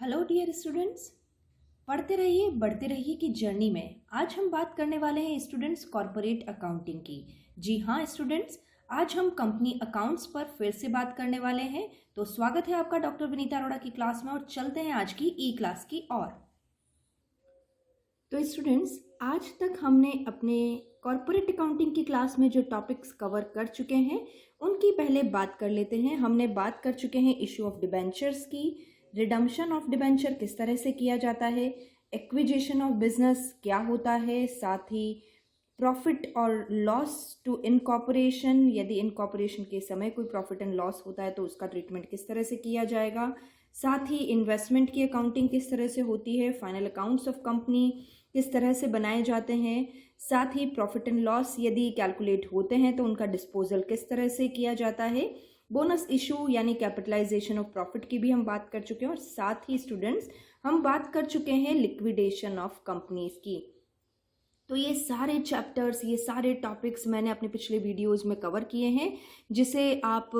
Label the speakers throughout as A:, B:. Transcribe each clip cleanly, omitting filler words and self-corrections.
A: Hello dear students. पढ़ते रहिए बढ़ते रहिए की जर्नी में आज हम बात करने वाले हैं स्टूडेंट्स कॉरपोरेट अकाउंटिंग की। जी हाँ स्टूडेंट्स, आज हम कंपनी अकाउंट्स पर फिर से बात करने वाले हैं। तो स्वागत है आपका डॉक्टर विनीता अरोड़ा की क्लास में और चलते हैं आज की ई क्लास की ओर। तो स्टूडेंट्स, आज तक हमने अपने कॉरपोरेट अकाउंटिंग की क्लास में जो टॉपिक्स कवर कर चुके हैं उनकी पहले बात कर लेते हैं। हमने बात कर चुके हैं इशू ऑफ डिबेंचर्स की, रिडम्पशन ऑफ डिबेंचर किस तरह से किया जाता है, एक्विजिशन ऑफ बिजनेस क्या होता है, साथ ही प्रॉफिट और लॉस टू इनकॉर्पोरेशन, यदि इनकॉर्पोरेशन के समय कोई प्रॉफिट एंड लॉस होता है तो उसका ट्रीटमेंट किस तरह से किया जाएगा, साथ ही इन्वेस्टमेंट की अकाउंटिंग किस तरह से होती है, फाइनल अकाउंट्स ऑफ कंपनी किस तरह से बनाए जाते हैं, साथ ही प्रॉफिट एंड लॉस यदि कैलकुलेट होते हैं तो उनका डिस्पोजल किस तरह से किया जाता है, बोनस इशू यानी कैपिटलाइजेशन ऑफ प्रॉफिट की भी हम बात कर चुके हैं और साथ ही स्टूडेंट्स हम बात कर चुके हैं लिक्विडेशन ऑफ कंपनीज की। तो ये सारे चैप्टर्स, ये सारे टॉपिक्स मैंने अपने पिछले वीडियोस में कवर किए हैं, जिसे आप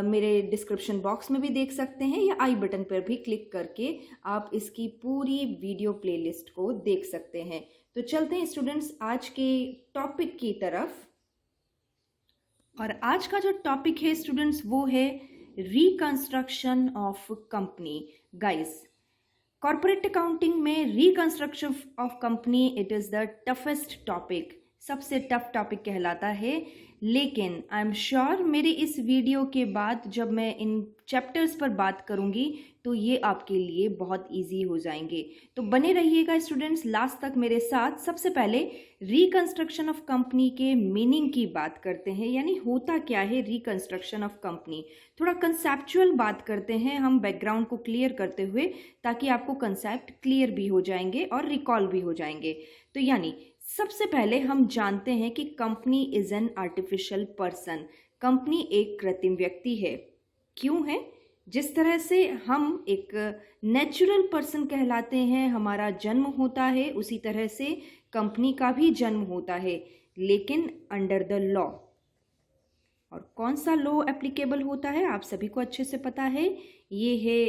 A: मेरे डिस्क्रिप्शन बॉक्स में भी देख सकते हैं या आई बटन पर भी क्लिक करके आप इसकी पूरी वीडियो प्लेलिस्ट को देख सकते हैं। तो चलते हैं स्टूडेंट्स आज के टॉपिक की तरफ। और आज का जो टॉपिक है स्टूडेंट्स वो है reconstruction of company. Guys, corporate accounting में reconstruction of company it is the toughest topic, सबसे टफ टॉपिक कहलाता है। लेकिन आई एम श्योर मेरे इस वीडियो के बाद जब मैं इन चैप्टर्स पर बात करूंगी तो ये आपके लिए बहुत इजी हो जाएंगे। तो बने रहिएगा स्टूडेंट्स लास्ट तक मेरे साथ। सबसे पहले रिकंस्ट्रक्शन ऑफ कंपनी के मीनिंग की बात करते हैं, यानी होता क्या है रिकंस्ट्रक्शन ऑफ कंपनी। थोड़ा कंसेप्चुअल बात करते हैं हम बैकग्राउंड को क्लियर करते हुए, ताकि आपको कंसेप्ट क्लियर भी हो जाएंगे और रिकॉल भी हो जाएंगे। तो यानी सबसे पहले हम जानते हैं कि company is an artificial person. Company एक कृत्रिम व्यक्ति है। क्यों है? जिस तरह से हम एक नेचुरल पर्सन कहलाते हैं, हमारा जन्म होता है, उसी तरह से कंपनी का भी जन्म होता है, लेकिन अंडर द लॉ। और कौन सा लॉ एप्लीकेबल होता है आप सभी को अच्छे से पता है, ये है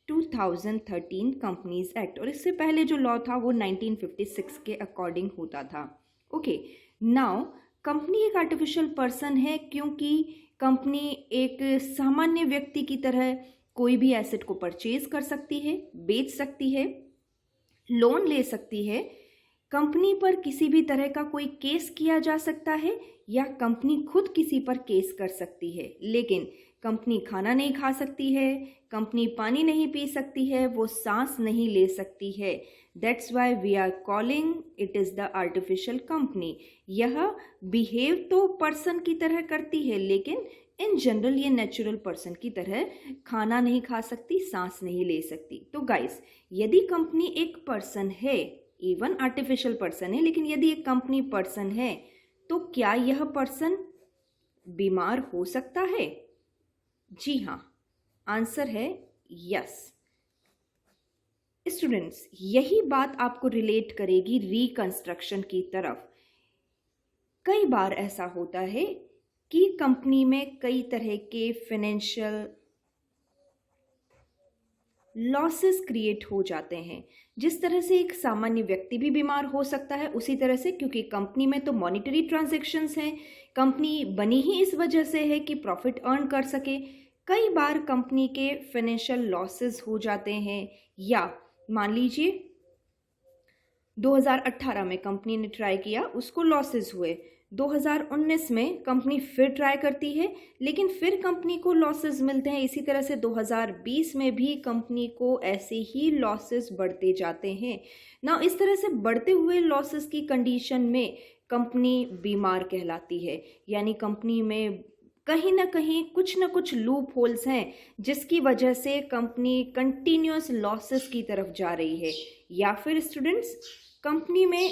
A: 2013 कंपनीज एक्ट। और इससे पहले जो लॉ था वो 1956 के अकॉर्डिंग होता था। ओके, नाउ कंपनी एक आर्टिफिशियल पर्सन है क्योंकि कंपनी एक सामान्य व्यक्ति की तरह कोई भी एसेट को परचेज कर सकती है, बेच सकती है, लोन ले सकती है। कंपनी पर किसी भी तरह का कोई केस किया जा सकता है या कंपनी खुद किसी पर केस कर सकती है, लेकिन कंपनी खाना नहीं खा सकती है, कंपनी पानी नहीं पी सकती है, वो सांस नहीं ले सकती है। That's why we are calling it is the artificial company. यह बिहेव तो पर्सन की तरह करती है, लेकिन इन जनरल ये नेचुरल पर्सन की तरह खाना नहीं खा सकती, सांस नहीं ले सकती। तो गाइस, यदि कंपनी एक पर्सन है, इवन आर्टिफिशियल पर्सन है, लेकिन यदि एक कंपनी पर्सन है तो क्या यह पर्सन बीमार हो सकता है? जी हाँ, आंसर है यस। स्टूडेंट्स, यही बात आपको रिलेट करेगी रिकंस्ट्रक्शन की तरफ। कई बार ऐसा होता है कि कंपनी में कई तरह के फाइनेंशियल लॉसेस क्रिएट हो जाते हैं। जिस तरह से एक सामान्य व्यक्ति भी बीमार हो सकता है, उसी तरह से क्योंकि कंपनी में तो मॉनिटरी ट्रांजैक्शंस हैं, कंपनी बनी ही इस वजह से है कि प्रॉफिट अर्न कर सके, कई बार कंपनी के फाइनेंशियल लॉसेस हो जाते हैं। या मान लीजिए 2018 में कंपनी ने ट्राई किया, उसको लॉसेस हुए, 2019 में कंपनी फिर ट्राई करती है, लेकिन फिर कंपनी को लॉसेस मिलते हैं। इसी तरह से 2020 में भी कंपनी को ऐसे ही लॉसेस बढ़ते जाते हैं ना। इस तरह से बढ़ते हुए लॉसेस की कंडीशन में कंपनी बीमार कहलाती है, यानी कंपनी में कहीं ना कहीं कुछ ना कुछ लूप होल्स हैं जिसकी वजह से कंपनी कंटिन्यूअस लॉसेस की तरफ जा रही है। या फिर स्टूडेंट्स, कंपनी में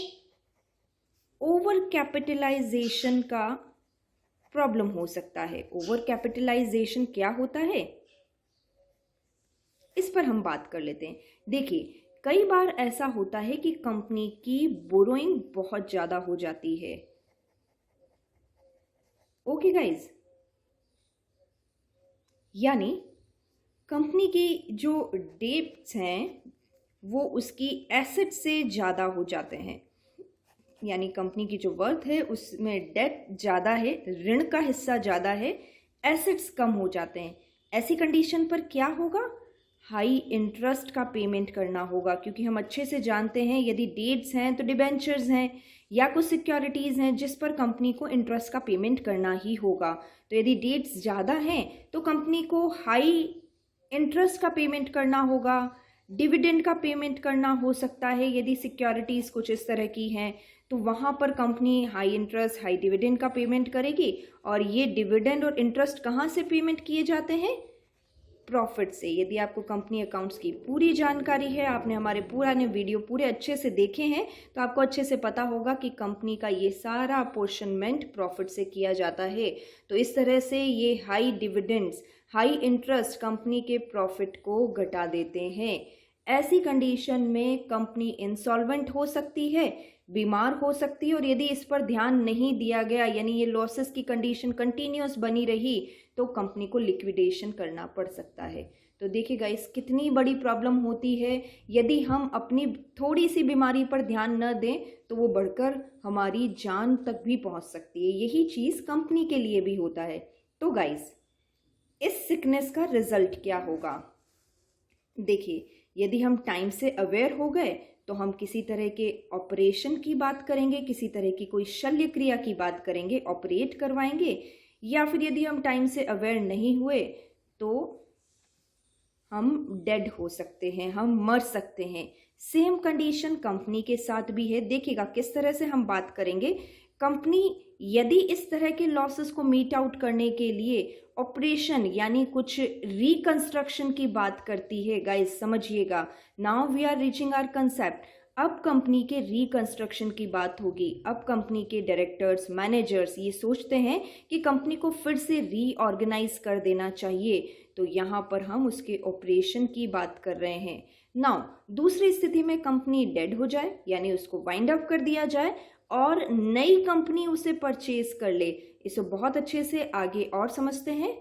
A: ओवर कैपिटलाइजेशन का प्रॉब्लम हो सकता है। ओवर कैपिटलाइजेशन क्या होता है, इस पर हम बात कर लेते हैं। देखिए, कई बार ऐसा होता है कि कंपनी की बोरोइंग बहुत ज्यादा हो जाती है। ओके गाइज, यानी कंपनी की जो डेट्स हैं वो उसकी एसेट से ज़्यादा हो जाते हैं, यानी कंपनी की जो वर्थ है उसमें डेट ज़्यादा है, ऋण का हिस्सा ज़्यादा है, एसेट्स कम हो जाते हैं। ऐसी कंडीशन पर क्या होगा? हाई इंटरेस्ट का पेमेंट करना होगा, क्योंकि हम अच्छे से जानते हैं यदि डेट्स हैं तो डिबेंचर्स हैं या कुछ सिक्योरिटीज़ हैं जिस पर कंपनी को इंटरेस्ट का पेमेंट करना ही होगा। तो यदि डेट्स ज़्यादा हैं तो कंपनी को हाई इंटरेस्ट का पेमेंट करना होगा, डिविडेंड का पेमेंट करना हो सकता है यदि सिक्योरिटीज़ कुछ इस तरह की हैं, तो वहाँ पर company high interest high dividend का पेमेंट करेगी। और ये डिविडेंड और इंटरेस्ट कहाँ से पेमेंट किए जाते हैं? प्रॉफिट से। यदि आपको कंपनी अकाउंट्स की पूरी जानकारी है, आपने हमारे पुराने वीडियो पूरे अच्छे से देखे हैं, तो आपको अच्छे से पता होगा कि कंपनी का ये सारा अपोर्शनमेंट प्रॉफिट से किया जाता है। तो इस तरह से ये high dividends high interest company के प्रॉफिट को घटा देते हैं। ऐसी कंडीशन में कंपनी इंसॉल्वेंट हो सकती है, बीमार हो सकती है, और यदि इस पर ध्यान नहीं दिया गया यानी ये लॉसेस की कंडीशन कंटिन्यूस बनी रही तो कंपनी को लिक्विडेशन करना पड़ सकता है। तो देखिए गाइस, कितनी बड़ी प्रॉब्लम होती है। यदि हम अपनी थोड़ी सी बीमारी पर ध्यान न दें तो वो बढ़कर हमारी जान तक भी पहुंच सकती है। यही चीज़ कंपनी के लिए भी होता है। तो गाइस, इस सिकनेस का रिजल्ट क्या होगा? देखिए, यदि हम टाइम से अवेयर हो गए तो हम किसी तरह के ऑपरेशन की बात करेंगे, किसी तरह की कोई शल्य क्रिया की बात करेंगे, ऑपरेट करवाएंगे। या फिर यदि हम टाइम से अवेयर नहीं हुए तो हम डेड हो सकते हैं, हम मर सकते हैं। सेम कंडीशन कंपनी के साथ भी है। देखिएगा किस तरह से हम बात करेंगे। कंपनी यदि इस तरह के लॉसेस को मीट आउट करने के लिए ऑपरेशन यानी कुछ रिकंस्ट्रक्शन की बात करती है, गाइस समझिएगा, now we are reaching our concept. अब कंपनी के रिकंस्ट्रक्शन की बात होगी। अब कंपनी के डायरेक्टर्स, मैनेजर्स ये सोचते हैं कि कंपनी को फिर से रीऑर्गेनाइज कर देना चाहिए, तो यहाँ पर हम उसके ऑपरेशन की बात कर रहे हैं। नाउ दूसरी स्थिति में कंपनी डेड हो जाए यानी उसको वाइंड अप कर दिया जाए और नई कंपनी उसे परचेज कर ले। इसे बहुत अच्छे से आगे और समझते हैं।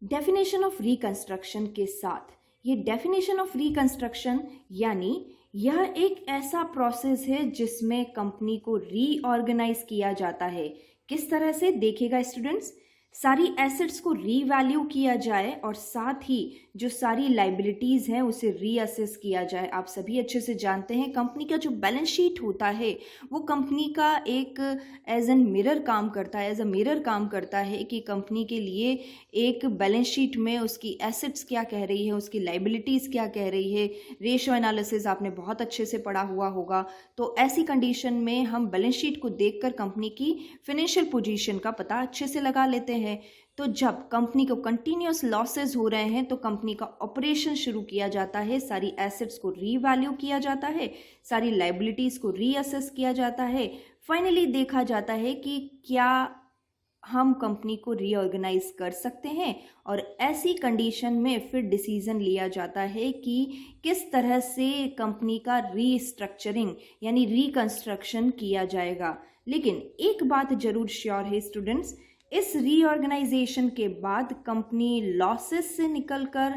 A: डेफिनेशन ऑफ रिकंस्ट्रक्शन के साथ, ये डेफिनेशन ऑफ रिकंस्ट्रक्शन यानी यह एक ऐसा प्रोसेस है जिसमें कंपनी को रीऑर्गेनाइज किया जाता है। किस तरह से? देखिएगा स्टूडेंट्स, सारी एसेट्स को रीवैल्यू किया जाए और साथ ही जो सारी लाइबिलिटीज हैं उसे रीअसेस किया जाए। आप सभी अच्छे से जानते हैं कंपनी का जो बैलेंस शीट होता है वो कंपनी का एक एज एन मिरर काम करता है, एज अ मिरर काम करता है कि कंपनी के लिए एक बैलेंस शीट में उसकी एसेट्स क्या कह रही है, उसकी लाइबिलिटीज़ क्या कह रही है। रेशियो एनालिसिस आपने बहुत अच्छे से पढ़ा हुआ होगा। तो ऐसी कंडीशन में हम बैलेंस शीट को देखकर कंपनी की फिनेंशियल पोजीशन का पता अच्छे से लगा लेते हैं। तो जब कंपनी को कंटिन्यूअस लॉसेस हो रहे हैं तो कंपनी का ऑपरेशन शुरू किया जाता है, सारी एसेट्स को रीवैल्यू किया जाता है, सारी लाइबिलिटीज को रीअसेस किया जाता है। फाइनली देखा जाता है कि क्या हम कंपनी को रीऑर्गेनाइज कर सकते हैं, और ऐसी कंडीशन में फिर डिसीजन लिया जाता है कि किस तरह से कंपनी का रीस्ट्रक्चरिंग यानी रिकंस्ट्रक्शन किया जाएगा। लेकिन एक बात जरूर श्योर है स्टूडेंट्स, इस रीऑर्गेनाइजेशन के बाद कंपनी लॉसेस से निकलकर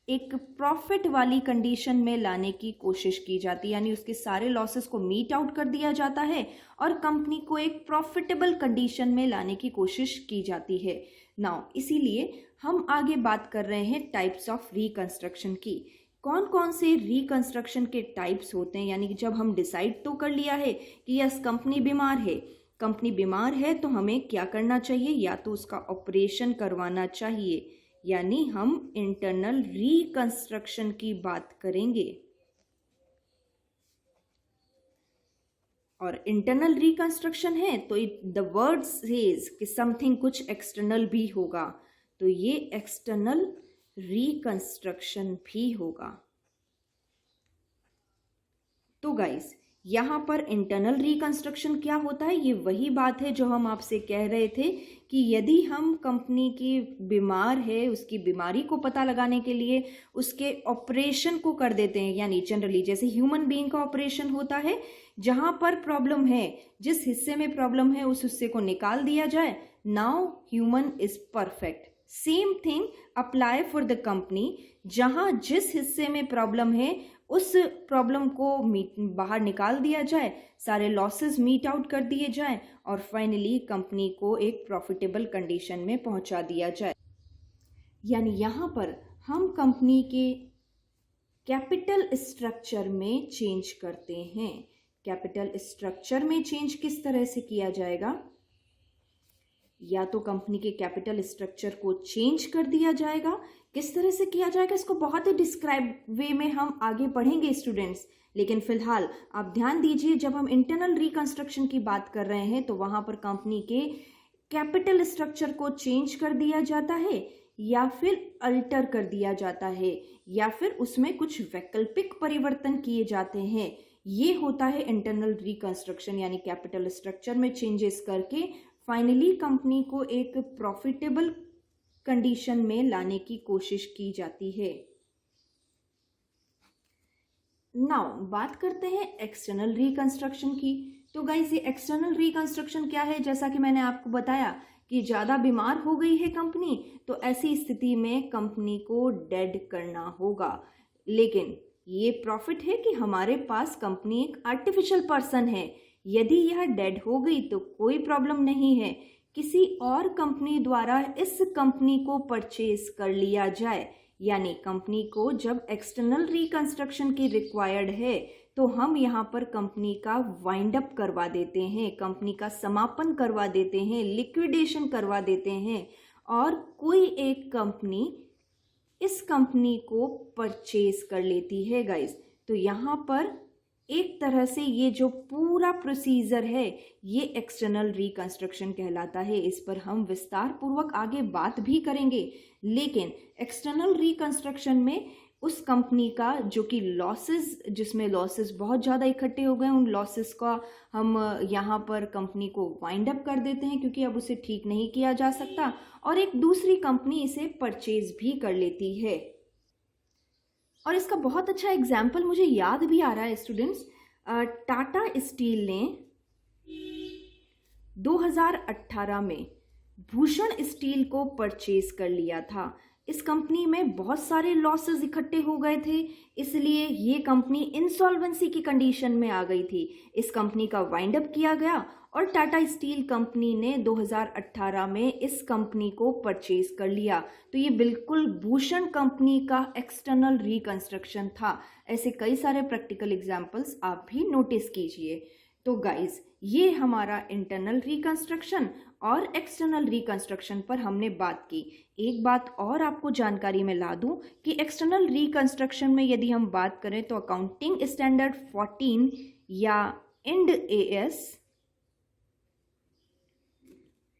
A: एक प्रॉफिट वाली कंडीशन में लाने की कोशिश की जाती है, यानी उसके सारे लॉसेस को मीट आउट कर दिया जाता है और कंपनी को एक प्रॉफिटेबल कंडीशन में लाने की कोशिश की जाती है। नाउ इसीलिए हम आगे बात कर रहे हैं टाइप्स ऑफ रिकंस्ट्रक्शन की। कौन कौन से रिकंस्ट्रक्शन के टाइप्स होते हैं, यानी कि जब हम डिसाइड तो कर लिया है कि यस कंपनी बीमार है, कंपनी बीमार है तो हमें क्या करना चाहिए, या तो उसका ऑपरेशन करवाना चाहिए, यानी हम इंटरनल रिकंस्ट्रक्शन की बात करेंगे। और इंटरनल रिकंस्ट्रक्शन है तो द वर्ड सेज कि समथिंग कुछ एक्सटर्नल भी होगा, तो ये एक्सटर्नल रिकंस्ट्रक्शन भी होगा। तो गाइस, यहाँ पर इंटरनल रिकंस्ट्रक्शन क्या होता है, ये वही बात है जो हम आपसे कह रहे थे कि यदि हम कंपनी की बीमार है, उसकी बीमारी को पता लगाने के लिए उसके ऑपरेशन को कर देते हैं, यानी जनरली जैसे ह्यूमन बीइंग का ऑपरेशन होता है, जहाँ पर प्रॉब्लम है, जिस हिस्से में प्रॉब्लम है उस हिस्से को निकाल दिया जाए, now human is perfect. Same thing apply for the company. जहां जिस हिस्से में प्रॉब्लम है उस प्रॉब्लम को बाहर निकाल दिया जाए, सारे लॉसेस मीट आउट कर दिए जाए और फाइनली कंपनी को एक प्रॉफिटेबल कंडीशन में पहुंचा दिया जाए। यानी यहाँ पर हम कंपनी के कैपिटल स्ट्रक्चर में चेंज करते हैं। कैपिटल स्ट्रक्चर में चेंज किस तरह से किया जाएगा? या तो कंपनी के कैपिटल स्ट्रक्चर को चेंज कर दिया जाएगा। किस तरह से किया जाएगा इसको बहुत ही डिस्क्राइब वे में हम आगे पढ़ेंगे स्टूडेंट्स, लेकिन फिलहाल आप ध्यान दीजिए, जब हम इंटरनल रिकंस्ट्रक्शन की बात कर रहे हैं तो वहां पर कंपनी के कैपिटल स्ट्रक्चर को चेंज कर दिया जाता है या फिर अल्टर कर दिया जाता है या फिर उसमें कुछ वैकल्पिक परिवर्तन किए जाते हैं। ये होता है इंटरनल रिकंस्ट्रक्शन, यानी कैपिटल स्ट्रक्चर में चेंजेस करके फाइनली कंपनी को एक प्रॉफिटेबल कंडीशन में लाने की कोशिश की जाती है। नाउ बात करते हैं एक्सटर्नल रिकंस्ट्रक्शन की। तो गाइस, ये एक्सटर्नल रिकंस्ट्रक्शन क्या है? जैसा कि मैंने आपको बताया कि ज़्यादा बीमार हो गई है कंपनी, तो ऐसी स्थिति में कंपनी को डेड करना होगा। लेकिन ये प्रॉफिट है कि हमारे पास कंपनी एक आर्टिफिशियल पर्सन है। यदि यह डेड हो गई तो कोई प्रॉब्लम नहीं है, किसी और कंपनी द्वारा इस कंपनी को परचेज कर लिया जाए। यानी कंपनी को जब एक्सटर्नल रिकंस्ट्रक्शन की रिक्वायर्ड है तो हम यहाँ पर कंपनी का वाइंड अप करवा देते हैं, कंपनी का समापन करवा देते हैं, लिक्विडेशन करवा देते हैं और कोई एक कंपनी इस कंपनी को परचेज कर लेती है गाइस। तो यहाँ पर एक तरह से ये जो पूरा प्रोसीजर है ये एक्सटर्नल रिकंस्ट्रक्शन कहलाता है। इस पर हम विस्तार पूर्वक आगे बात भी करेंगे, लेकिन एक्सटर्नल रिकंस्ट्रक्शन में उस कंपनी का जो कि लॉसेस, जिसमें लॉसेस बहुत ज़्यादा इकट्ठे हो गए, उन लॉसेस का हम यहाँ पर कंपनी को वाइंड अप कर देते हैं क्योंकि अब उसे ठीक नहीं किया जा सकता और एक दूसरी कंपनी इसे परचेज भी कर लेती है। और इसका बहुत अच्छा एग्जाम्पल मुझे याद भी आ रहा है स्टूडेंट्स। टाटा स्टील ने 2018 में भूषण स्टील को परचेज कर लिया था। इस कंपनी में बहुत सारे लॉसेस इकट्ठे हो गए थे, इसलिए ये कंपनी इंसॉल्वेंसी की कंडीशन में आ गई थी। इस कंपनी का वाइंड अप किया गया और टाटा स्टील कंपनी ने 2018 में इस कंपनी को परचेज कर लिया। तो ये बिल्कुल भूषण कंपनी का एक्सटर्नल रिकंस्ट्रक्शन था। ऐसे कई सारे प्रैक्टिकल एग्जाम्पल्स आप भी नोटिस कीजिए। तो गाइज, ये हमारा इंटरनल रिकंस्ट्रक्शन और एक्सटर्नल रिकंस्ट्रक्शन पर हमने बात की। एक बात और आपको जानकारी में ला दूं कि एक्सटर्नल रिकंस्ट्रक्शन में यदि हम बात करें तो अकाउंटिंग स्टैंडर्ड 14 या इंड AS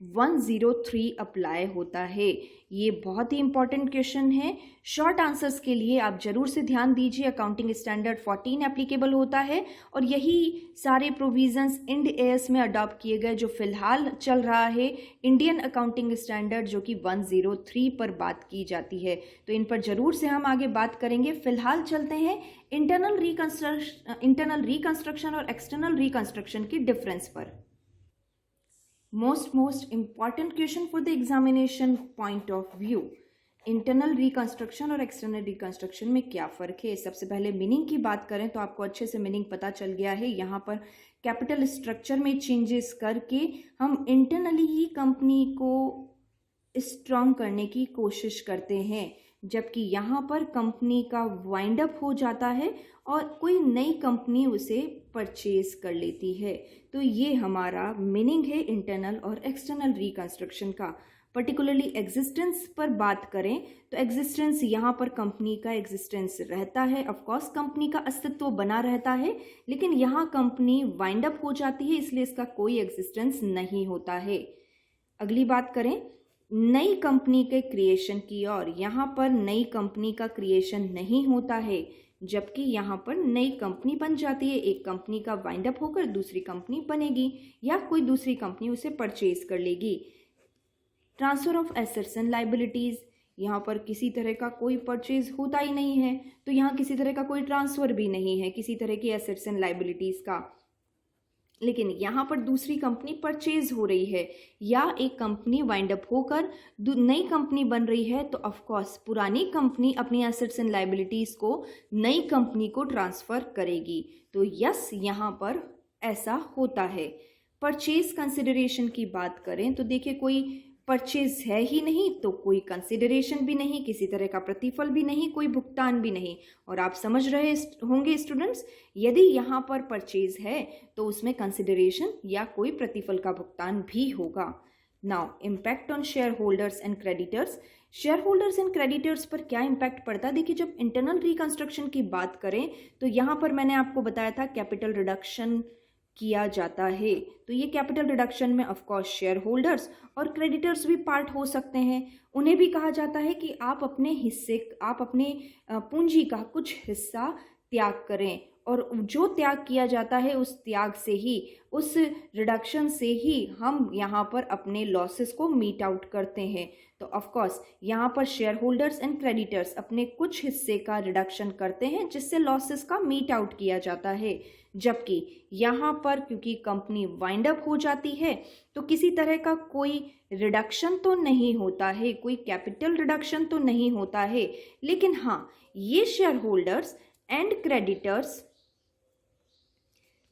A: 103 अप्लाई होता है। ये बहुत ही इंपॉर्टेंट क्वेश्चन है। शॉर्ट आंसर्स के लिए आप जरूर से ध्यान दीजिए। अकाउंटिंग स्टैंडर्ड 14 एप्लीकेबल होता है और यही सारे प्रोविजंस इंड AS में अडॉप्ट किए गए। जो फिलहाल चल रहा है इंडियन अकाउंटिंग स्टैंडर्ड, जो कि 103 पर बात की जाती है। तो इन पर जरूर से हम आगे बात करेंगे। फिलहाल चलते हैं इंटरनल रिकंस्ट्रक्शन और एक्सटर्नल रिकंस्ट्रक्शन की डिफरेंस पर। Most important question for the examination point of view, internal reconstruction और एक्सटर्नल रिकंस्ट्रक्शन में क्या फ़र्क है। सबसे पहले मीनिंग की बात करें तो आपको अच्छे से मीनिंग पता चल गया है। यहाँ पर कैपिटल स्ट्रक्चर में चेंजेस करके हम इंटरनली ही कंपनी को स्ट्रॉन्ग करने की कोशिश करते हैं, जबकि यहाँ पर कंपनी का वाइंड अप हो जाता है और कोई नई कंपनी उसे परचेज कर लेती है। तो ये हमारा मीनिंग है इंटरनल और एक्सटर्नल रिकंस्ट्रक्शन का। पर्टिकुलरली एग्जिस्टेंस पर बात करें तो एग्जिस्टेंस, यहाँ पर कंपनी का एग्जिस्टेंस रहता है, ऑफकोर्स कंपनी का अस्तित्व बना रहता है, लेकिन यहाँ कंपनी वाइंड अप हो जाती है, इसलिए इसका कोई एग्जिस्टेंस नहीं होता है। अगली बात करें नई कंपनी के क्रिएशन की, और यहाँ पर नई कंपनी का क्रिएशन नहीं होता है, जबकि यहाँ पर नई कंपनी बन जाती है। एक कंपनी का वाइंड अप होकर दूसरी कंपनी बनेगी या कोई दूसरी कंपनी उसे परचेज कर लेगी। Transfer of assets and liabilities, यहाँ पर किसी तरह का कोई परचेज होता ही नहीं है, तो यहाँ किसी तरह का कोई ट्रांसफ़र भी नहीं है किसी तरह की एसेट्स एंड लाइबिलिटीज़ का। लेकिन यहाँ पर दूसरी कंपनी परचेज हो रही है या एक कंपनी वाइंड अप होकर नई कंपनी बन रही है, तो ऑफ कोर्स पुरानी कंपनी अपनी एसेट्स एंड लायबिलिटीज़ को नई कंपनी को ट्रांसफ़र करेगी। तो यस, यहाँ पर ऐसा होता है। परचेज कंसिडरेशन की बात करें तो देखिए, कोई परचेज है ही नहीं तो कोई कंसिडरेशन भी नहीं, किसी तरह का प्रतिफल भी नहीं, कोई भुगतान भी नहीं। और आप समझ रहे होंगे स्टूडेंट्स, यदि यहाँ पर परचेज है तो उसमें कंसिडरेशन या कोई प्रतिफल का भुगतान भी होगा। Now impact on share holders and creditors. Share holders and creditors पर क्या इम्पैक्ट पड़ता है? देखिए, जब इंटरनल रिकंस्ट्रक्शन की बात करें तो यहाँ पर मैंने आपको बताया था कैपिटल रिडक्शन किया जाता है। तो ये कैपिटल रिडक्शन में ऑफ कोर्स शेयर होल्डर्स और क्रेडिटर्स भी पार्ट हो सकते हैं। उन्हें भी कहा जाता है कि आप अपने पूंजी का कुछ हिस्सा त्याग करें, और जो त्याग किया जाता है उस त्याग से ही, उस रिडक्शन से ही हम यहाँ पर अपने लॉसेस को मीट आउट करते हैं। तो ऑफ कोर्स यहाँ पर शेयर होल्डर्स एंड क्रेडिटर्स अपने कुछ हिस्से का रिडक्शन करते हैं जिससे लॉसेस का मीट आउट किया जाता है। जबकि यहाँ पर क्योंकि कंपनी वाइंड अप हो जाती है तो किसी तरह का कोई रिडक्शन तो नहीं होता है, कोई कैपिटल रिडक्शन तो नहीं होता है, लेकिन हाँ, ये शेयर होल्डर्स एंड क्रेडिटर्स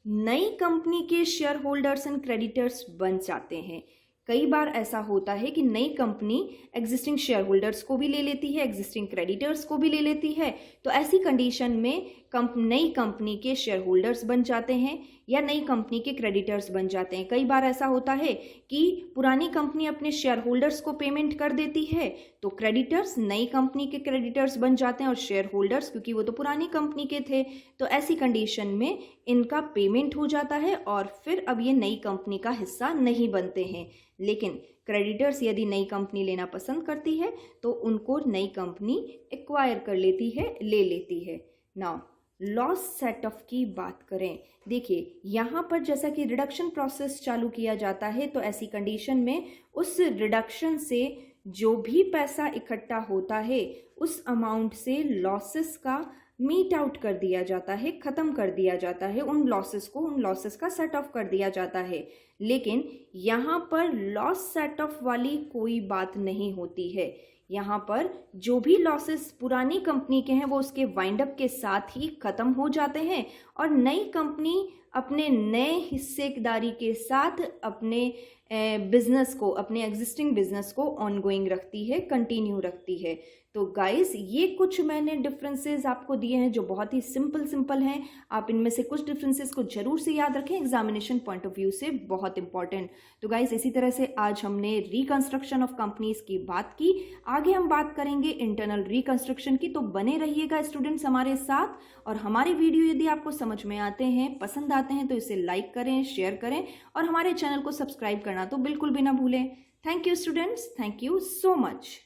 A: नई कंपनी के शेयर होल्डर्स एंड क्रेडिटर्स बन जाते हैं। कई बार ऐसा होता है कि नई कंपनी एग्जिस्टिंग शेयर होल्डर्स को भी ले लेती है, एग्जिस्टिंग क्रेडिटर्स को भी ले लेती है। तो ऐसी कंडीशन में नई कंपनी के शेयर होल्डर्स बन जाते हैं या नई कंपनी के क्रेडिटर्स बन जाते हैं। कई बार ऐसा होता है कि पुरानी कंपनी अपने शेयर होल्डर्स को पेमेंट कर देती है तो क्रेडिटर्स नई कंपनी के क्रेडिटर्स बन जाते हैं और शेयर होल्डर्स, क्योंकि वो तो पुरानी कंपनी के थे, तो ऐसी कंडीशन में इनका पेमेंट हो जाता है और फिर अब ये नई कंपनी का हिस्सा नहीं बनते हैं। लेकिन क्रेडिटर्स यदि नई कंपनी लेना पसंद करती है तो उनको नई कंपनी एक्वायर कर लेती है, ले लेती है। नाउ लॉस सेट ऑफ की बात करें, देखिए यहाँ पर जैसा कि रिडक्शन प्रोसेस चालू किया जाता है तो ऐसी कंडीशन में उस रिडक्शन से जो भी पैसा इकट्ठा होता है उस अमाउंट से लॉसेस का मीट आउट कर दिया जाता है, ख़त्म कर दिया जाता है, उन लॉसेस का सेट ऑफ कर दिया जाता है। लेकिन यहाँ पर लॉस सेट ऑफ वाली कोई बात नहीं होती है। यहाँ पर जो भी लॉसेस पुरानी कंपनी के हैं वो उसके वाइंड अप के साथ ही ख़त्म हो जाते हैं और नई कंपनी अपने नए हिस्सेदारी के साथ अपने बिजनेस को, अपने एग्जिस्टिंग बिजनेस को ऑनगोइंग रखती है, कंटिन्यू रखती है। तो गाइस, ये कुछ मैंने डिफरेंसेस आपको दिए हैं जो बहुत ही सिंपल हैं। आप इनमें से कुछ डिफरेंसेस को जरूर से याद रखें, एग्जामिनेशन पॉइंट ऑफ व्यू से बहुत इंपॉर्टेंट। तो गाइस, इसी तरह से आज हमने रिकंस्ट्रक्शन ऑफ कंपनीज की बात की। आगे हम बात करेंगे इंटरनल रिकंस्ट्रक्शन की, तो बने रहिएगा स्टूडेंट्स हमारे साथ। और हमारे वीडियो यदि आपको समझ में आते हैं, पसंद आते हैं, तो इसे लाइक करें, शेयर करें और हमारे चैनल को सब्सक्राइब करना तो बिल्कुल भी ना भूलें। Thank you students, thank you so much.